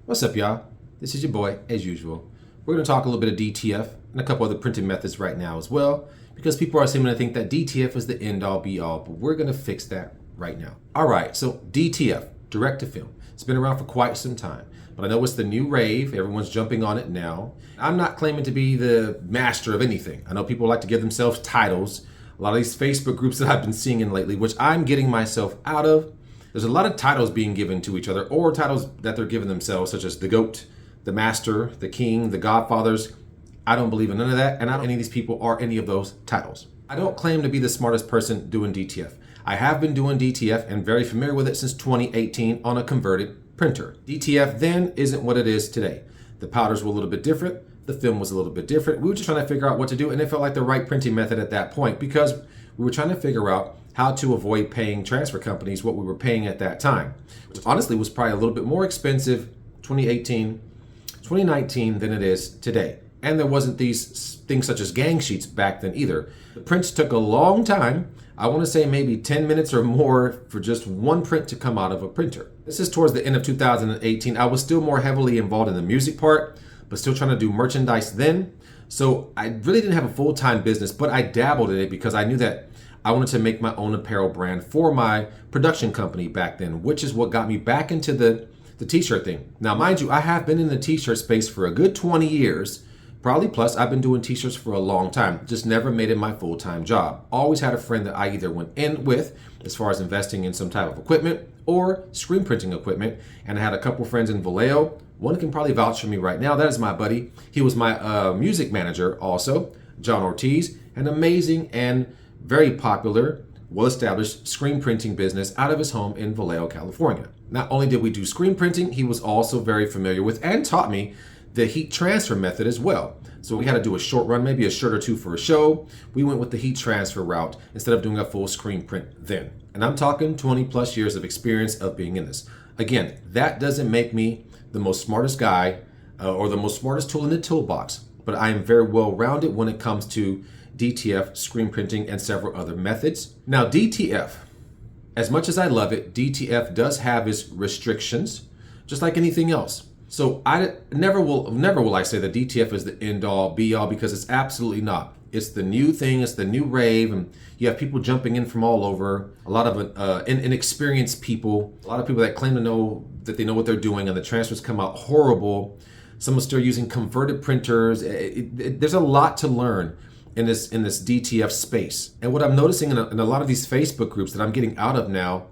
What's up, y'all? This is your boy, as usual. We're going to talk a little bit of DTF and a couple other printing methods right now as well, because people are seeming to think that DTF is the end-all be-all, but we're going to fix that right now. All right, so DTF, direct to film. It's been around for quite some time, but I know it's the new rave. Everyone's jumping on it now. I'm not claiming to be the master of anything. I know people like to give themselves titles. A lot of these Facebook groups that I've been seeing in lately, which I'm getting myself out of, there's a lot of titles being given to each other, or titles that they're giving themselves, such as the GOAT, the Master, the King, the Godfathers. I don't believe in none of that, and I don't any of these people are any of those titles. I don't claim to be the smartest person doing DTF. I have been doing DTF and very familiar with it since 2018 on a converted printer. DTF then isn't what it is today. The powders were a little bit different. The film was a little bit different. We were just trying to figure out what to do, and it felt like the right printing method at that point because we were trying to figure out how to avoid paying transfer companies what we were paying at that time, which honestly was probably a little bit more expensive 2019 than it is today. And there wasn't these things such as gang sheets back then either. The prints took a long time. I want to say maybe 10 minutes or more for just one print to come out of a printer. This is towards the end of 2018. I was still more heavily involved in the music part, but still trying to do merchandise then. So I really didn't have a full-time business, but I dabbled in it because I knew that I wanted to make my own apparel brand for my production company back then, which is what got me back into the t-shirt thing. Now, mind you, I have been in the t-shirt space for a good 20 years, probably plus. I've been doing t-shirts for a long time, just never made it my full-time job. Always had a friend that I either went in with as far as investing in some type of equipment or screen printing equipment, and I had a couple friends in Vallejo. One can probably vouch for me right now. That is my buddy. He was my music manager also, John Ortiz, an amazing and very popular, well-established screen printing business out of his home in Vallejo, California. Not only did we do screen printing, he was also very familiar with and taught me the heat transfer method as well. So we had to do a short run, maybe a shirt or two for a show. We went with the heat transfer route instead of doing a full screen print then. And I'm talking 20 plus years of experience of being in this. Again, that doesn't make me the most smartest guy or the most smartest tool in the toolbox, but I am very well rounded when it comes to DTF, screen printing, and several other methods. Now, DTF, as much as I love it, DTF does have its restrictions, just like anything else. So I never will I say that DTF is the end-all, be-all, because it's absolutely not. It's the new thing, it's the new rave, and you have people jumping in from all over, a lot of inexperienced people, a lot of people that claim to know that they know what they're doing, and the transfers come out horrible. Some are still using converted printers. There's a lot to learn in this DTF space. And what I'm noticing in a lot of these Facebook groups that I'm getting out of now,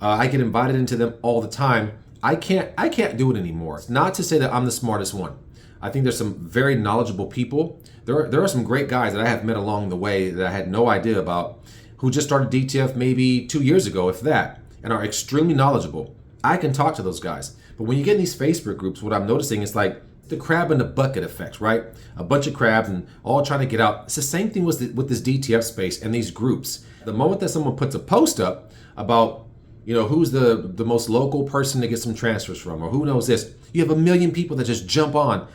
I get invited into them all the time. I can't do it anymore. It's not to say that I'm the smartest one. I think there's some very knowledgeable people. There are some great guys that I have met along the way that I had no idea about, who just started DTF maybe 2 years ago, if that, and are extremely knowledgeable. I can talk to those guys. But when you get in these Facebook groups, what I'm noticing is like the crab in the bucket effect, right? A bunch of crabs and all trying to get out. It's the same thing with this DTF space and these groups. The moment that someone puts a post up about, who's the most local person to get some transfers from, or who knows this, you have a million people that just jump on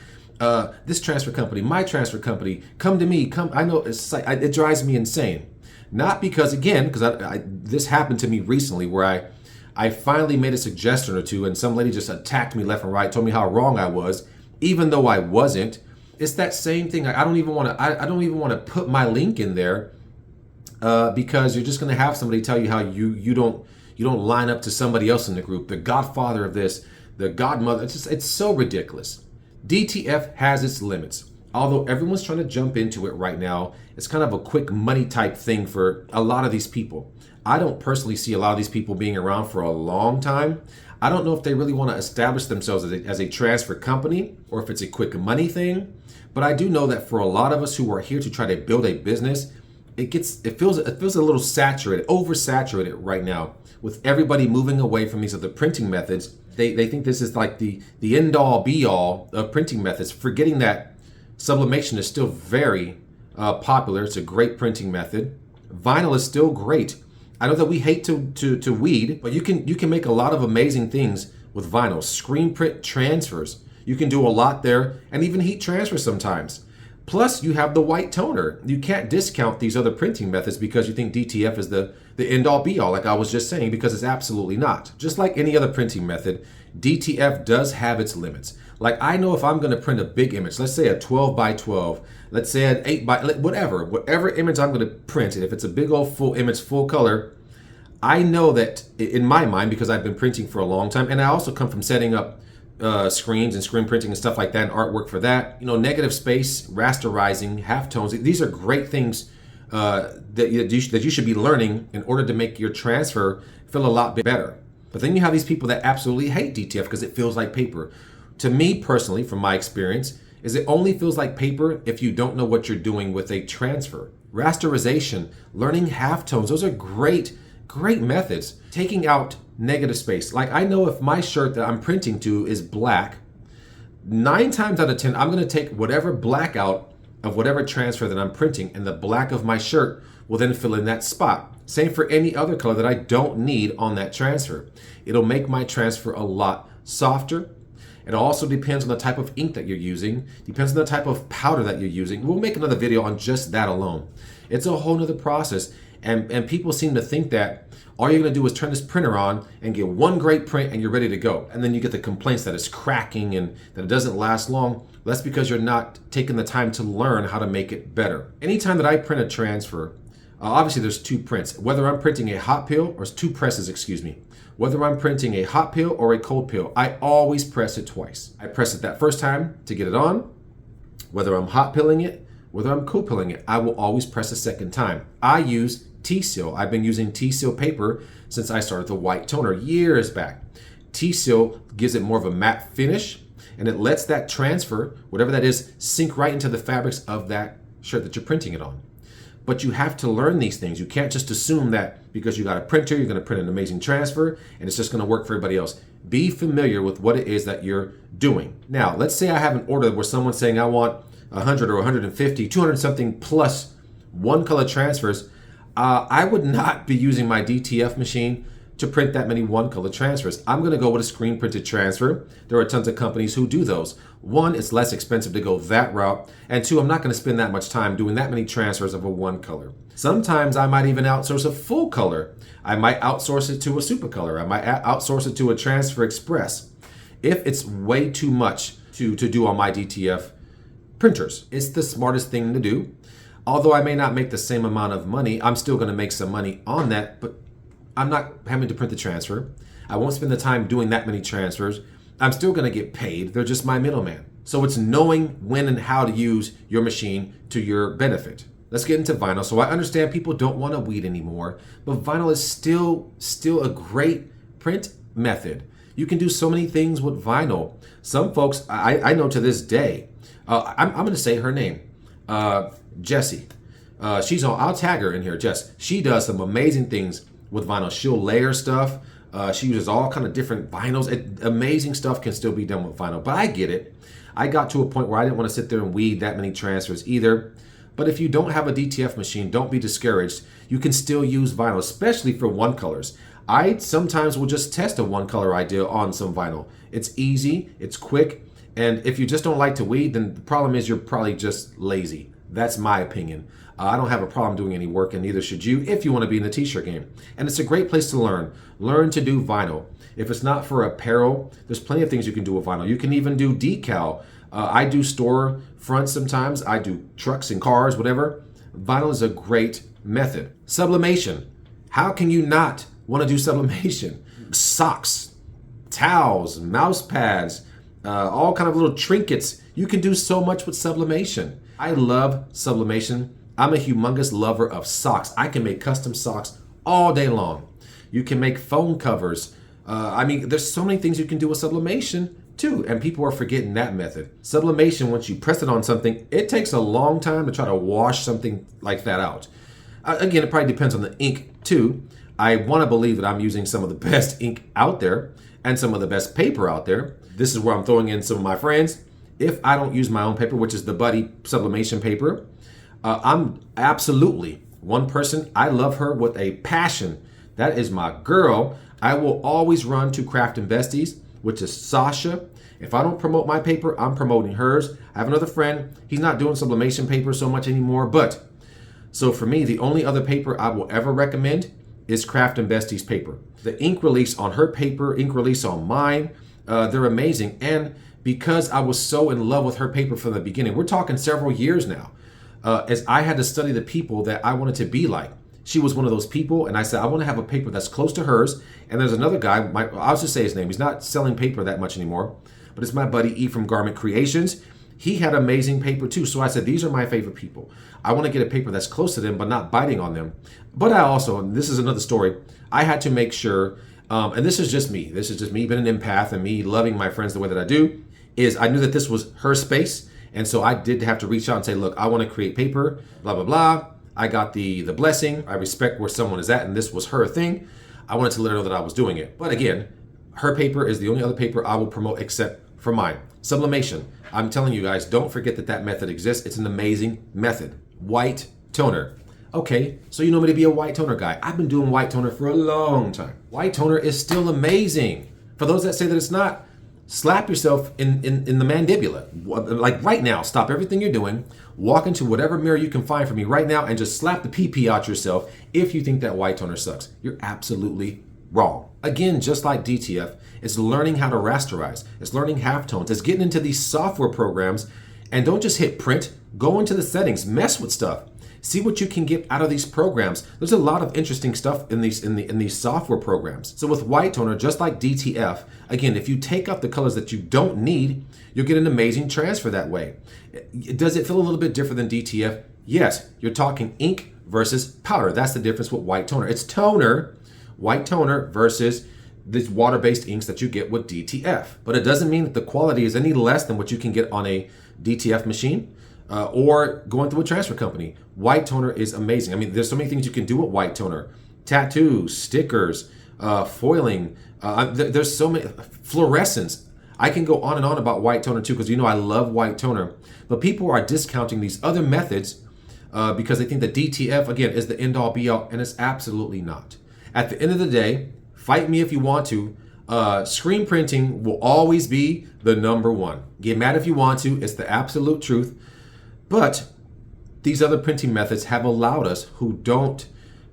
this transfer company, my transfer company, come to me, come. I know it's like, it drives me insane. Not because, again, because this happened to me recently where I finally made a suggestion or two and some lady just attacked me left and right, told me how wrong I was, even though I wasn't. It's that same thing. I don't even want to put my link in there because you're just going to have somebody tell you how you don't line up to somebody else in the group, the godfather of this, the godmother. It's so ridiculous. DTF has its limits. Although everyone's trying to jump into it right now, it's kind of a quick money type thing for a lot of these people. I don't personally see a lot of these people being around for a long time. I don't know if they really want to establish themselves as a transfer company or if it's a quick money thing. But I do know that for a lot of us who are here to try to build a business, it feels a little saturated, oversaturated right now with everybody moving away from these other printing methods. They think this is like the end all be all of printing methods, forgetting that sublimation is still very popular. It's a great printing method. Vinyl is still great. I know that we hate to weed, but you can make a lot of amazing things with vinyl. Screen print transfers. You can do a lot there, and even heat transfer sometimes. Plus, you have the white toner. You can't discount these other printing methods because you think DTF is the end-all be-all, like I was just saying, because it's absolutely not. Just like any other printing method, DTF does have its limits. Like I know if I'm going to print a big image, let's say a 12 by 12, let's say an 8 by whatever image I'm going to print, and if it's a big old full image, full color, I know that in my mind, because I've been printing for a long time, and I also come from setting up screens and screen printing and stuff like that, and artwork for that. You know, negative space, rasterizing, halftones. These are great things that you should be learning in order to make your transfer feel a lot better. But then you have these people that absolutely hate DTF because it feels like paper. To me personally, from my experience, is it only feels like paper if you don't know what you're doing with a transfer. Rasterization, learning halftones, those are great methods. Taking out negative space. Like I know if my shirt that I'm printing to is black, 9 times out of 10, I'm going to take whatever black out of whatever transfer that I'm printing, and the black of my shirt will then fill in that spot. Same for any other color that I don't need on that transfer. It'll make my transfer a lot softer. It also depends on the type of ink that you're using, depends on the type of powder that you're using. We'll make another video on just that alone. It's a whole nother process, and people seem to think that all you're gonna do is turn this printer on and get one great print and you're ready to go. And then you get the complaints that it's cracking and that it doesn't last long. That's because you're not taking the time to learn how to make it better. Anytime that I print a transfer, obviously there's 2 prints. Whether I'm printing a hot peel, or 2 presses, excuse me. Whether I'm printing a hot peel or a cold peel, I always press it twice. I press it that first time to get it on. Whether I'm hot peeling it, whether I'm cold peeling it, I will always press a second time. I use T-Seal. I've been using T-Seal paper since I started the white toner years back. T-Seal gives it more of a matte finish, and it lets that transfer, whatever that is, sink right into the fabrics of that shirt that you're printing it on. But you have to learn these things. You can't just assume that because you got a printer, you're going to print an amazing transfer and it's just going to work for everybody else. Be familiar with what it is that you're doing. Now, let's say I have an order where someone's saying I want 100 or 150, 200 something plus one color transfers. I would not be using my DTF machine to print that many one color transfers. I'm going to go with a screen printed transfer. There are tons of companies who do those. 1, it's less expensive to go that route. And 2, I'm not going to spend that much time doing that many transfers of a one color. Sometimes I might even outsource a full color. I might outsource it to a super color. I might outsource it to a Transfer Express. If it's way too much to do on my DTF printers, it's the smartest thing to do. Although I may not make the same amount of money, I'm still going to make some money on that, but I'm not having to print the transfer. I won't spend the time doing that many transfers. I'm still going to get paid. They're just my middleman. So it's knowing when and how to use your machine to your benefit. Let's get into vinyl. So I understand people don't want to weed anymore, but vinyl is still a great print method. You can do so many things with vinyl. Some folks, I know to this day, I'm going to say her name, Jessie. She's on, I'll tag her in here, Jess. She does some amazing things with vinyl. She'll layer stuff. She uses all kind of different vinyls. Amazing stuff can still be done with vinyl, but I get it. I got to a point where I didn't want to sit there and weed that many transfers either. But if you don't have a DTF machine, don't be discouraged. You can still use vinyl, especially for one colors. I sometimes will just test a one color idea on some vinyl. It's easy, it's quick, and if you just don't like to weed, then the problem is you're probably just lazy. That's my opinion. I don't have a problem doing any work, and neither should you if you want to be in the t-shirt game. And it's a great place to learn. Learn to do vinyl. If it's not for apparel, there's plenty of things you can do with vinyl. You can even do decal. I do store fronts sometimes. I do trucks and cars, whatever. Vinyl is a great method. Sublimation. How can you not want to do sublimation? Socks, towels, mouse pads, all kind of little trinkets. You can do so much with sublimation. I love sublimation. I'm a humongous lover of socks. I can make custom socks all day long. You can make phone covers. There's so many things you can do with sublimation too, and people are forgetting that method. Sublimation, once you press it on something, it takes a long time to try to wash something like that out. Again, it probably depends on the ink too. I want to believe that I'm using some of the best ink out there and some of the best paper out there. This is where I'm throwing in some of my friends. If I don't use my own paper, which is the Buddy sublimation paper, I'm absolutely one person. I love her with a passion. That is my girl. I will always run to Craft and Besties, which is Sasha. If I don't promote my paper, I'm promoting hers. I have another friend. He's not doing sublimation paper so much anymore, but so for me, the only other paper I will ever recommend is Craft and Besties paper. The ink release on her paper, ink release on mine, They're amazing. And because I was so in love with her paper from the beginning, we're talking several years now, as I had to study the people that I wanted to be like. She was one of those people, and I said, I want to have a paper that's close to hers. And there's another guy, I'll just say his name. He's not selling paper that much anymore, but it's my buddy E from Garment Creations. He had amazing paper too. So I said, these are my favorite people. I want to get a paper that's close to them, but not biting on them. But I also, and this is another story, I had to make sure, and this is just me being an empath and me loving my friends the way that I do, is I knew that this was her space. And so I did have to reach out and say, look, I want to create paper, blah, blah, blah. I got the blessing. I respect where someone is at, and this was her thing. I wanted to let her know that I was doing it. But again, her paper is the only other paper I will promote except for mine. Sublimation. I'm telling you guys, don't forget that that method exists. It's an amazing method. White toner. Okay, so you know me to be a white toner guy. I've been doing white toner for a long time. White toner is still amazing. For those that say that it's not, slap yourself in the mandibula. Like right now, stop everything you're doing, walk into whatever mirror you can find for me right now, and just slap the pee out yourself if you think that white toner sucks. You're absolutely wrong. Again, just like DTF, it's learning how to rasterize. It's learning halftones. It's getting into these software programs, and don't just hit print. Go into the settings, mess with stuff. See what you can get out of these programs. There's a lot of interesting stuff in these software programs. So with white toner, just like DTF, again, if you take out the colors that you don't need, you'll get an amazing transfer that way. Does it feel a little bit different than DTF? Yes, you're talking ink versus powder. That's the difference with white toner. It's toner, white toner versus these water-based inks that you get with DTF. But it doesn't mean that the quality is any less than what you can get on a DTF machine. Or going through a transfer company. White toner is amazing. I mean, there's so many things you can do with white toner. Tattoos, stickers, foiling. There's so many, fluorescence. I can go on and on about white toner too, because you know I love white toner. But people are discounting these other methods because they think that DTF, again, is the end-all be-all, and it's absolutely not. At the end of the day, fight me if you want to, screen printing will always be the number one. Get mad if you want to, it's the absolute truth. But these other printing methods have allowed us who don't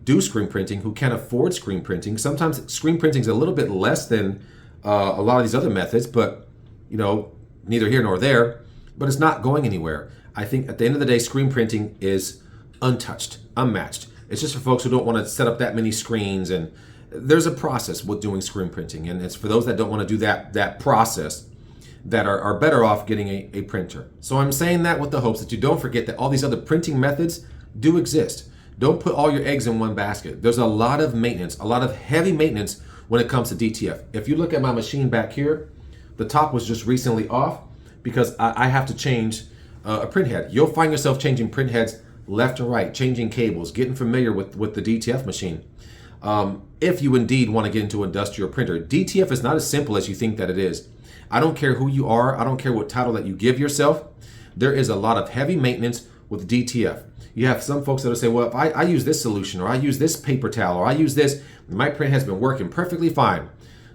do screen printing, who can't afford screen printing. Sometimes screen printing is a little bit less than a lot of these other methods, but you know, neither here nor there. But it's not going anywhere. I think at the end of the day, screen printing is untouched, unmatched. It's just for folks who don't want to set up that many screens, and there's a process with doing screen printing, and it's for those that don't want to do that process, that are better off getting a printer. So I'm saying that with the hopes that you don't forget that all these other printing methods do exist. Don't put all your eggs in one basket. There's a lot of maintenance, a lot of heavy maintenance when it comes to DTF. If you look at my machine back here, the top was just recently off because I have to change a print head. You'll find yourself changing print heads left and right, changing cables, getting familiar with the DTF machine. If you indeed want to get into industrial printer, DTF is not as simple as you think that it is. I don't care who you are. I don't care what title that you give yourself. There is a lot of heavy maintenance with DTF. You have some folks that will say, well, if I use this solution, or I use this paper towel, or I use this, my print has been working perfectly fine.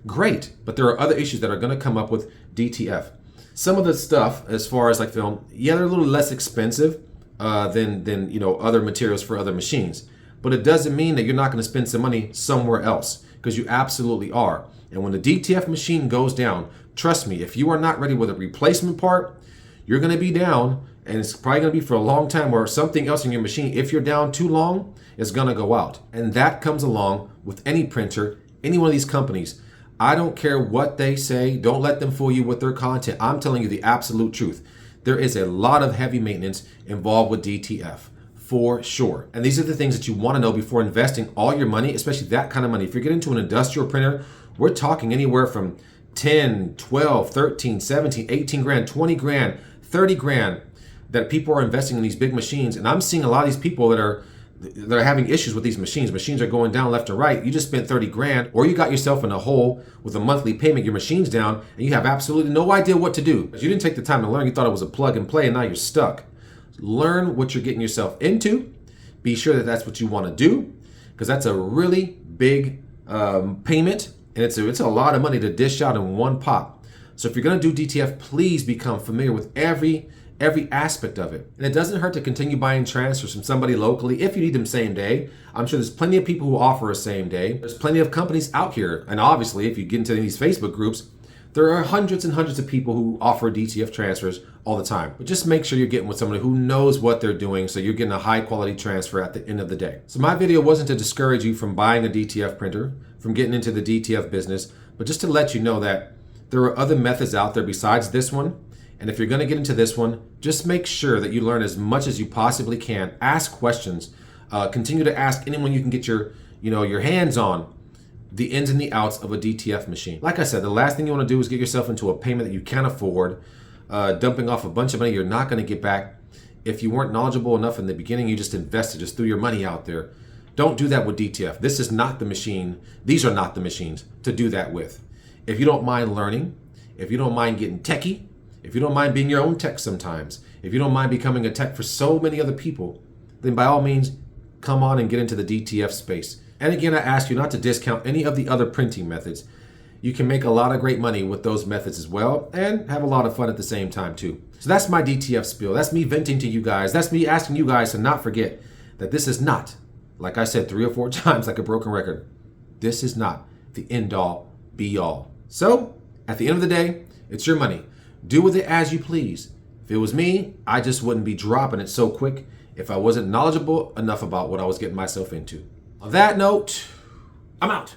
Great, but there are other issues that are going to come up with DTF. Some of the stuff, as far as like film, yeah, they're a little less expensive than you know, other materials for other machines. But it doesn't mean that you're not going to spend some money somewhere else, because you absolutely are. And when the DTF machine goes down, trust me, if you are not ready with a replacement part, you're going to be down, and it's probably going to be for a long time, or something else in your machine, if you're down too long, is going to go out. And that comes along with any printer, any one of these companies. I don't care what they say. Don't let them fool you with their content. I'm telling you the absolute truth. There is a lot of heavy maintenance involved with DTF. For sure. And these are the things that you want to know before investing all your money, especially that kind of money. If you're getting into an industrial printer, we're talking anywhere from 10, 12, 13, 17, 18 grand, 20 grand, 30 grand that people are investing in these big machines. And I'm seeing a lot of these people that are having issues with these machines. Machines are going down left and right. You just spent 30 grand, or you got yourself in a hole with a monthly payment, your machine's down, and you have absolutely no idea what to do. You didn't take the time to learn. You thought it was a plug and play, and now you're stuck. Learn what you're getting yourself into. Be sure that that's what you want to do, because that's a really big payment, and it's a lot of money to dish out in one pop. So if you're going to do DTF, please become familiar with every aspect of it. And it doesn't hurt to continue buying transfers from somebody locally if you need them same day. I'm sure there's plenty of people who offer a same day. There's plenty of companies out here, and obviously if you get into these Facebook groups, There are hundreds and hundreds of people who offer DTF transfers all the time. But just make sure you're getting with somebody who knows what they're doing so you're getting a high quality transfer at the end of the day. So my video wasn't to discourage you from buying a DTF printer, from getting into the DTF business, but just to let you know that there are other methods out there besides this one. And if you're going to get into this one, just make sure that you learn as much as you possibly can. Ask questions. Continue to ask anyone you can get your hands on the ins and the outs of a DTF machine. Like I said, the last thing you want to do is get yourself into a payment that you can't afford, dumping off a bunch of money you're not going to get back. If you weren't knowledgeable enough in the beginning, you just invested, just threw your money out there. Don't do that with DTF. This is not the machine. These are not the machines to do that with. If you don't mind learning, if you don't mind getting techie, if you don't mind being your own tech sometimes, if you don't mind becoming a tech for so many other people, then by all means, come on and get into the DTF space. And again, I ask you not to discount any of the other printing methods. You can make a lot of great money with those methods as well and have a lot of fun at the same time too. So that's my DTF spiel. That's me venting to you guys. That's me asking you guys to not forget that this is not, like I said 3 or 4 times like a broken record, this is not the end all be all. So at the end of the day, it's your money. Do with it as you please. If it was me, I just wouldn't be dropping it so quick if I wasn't knowledgeable enough about what I was getting myself into. On that note, I'm out.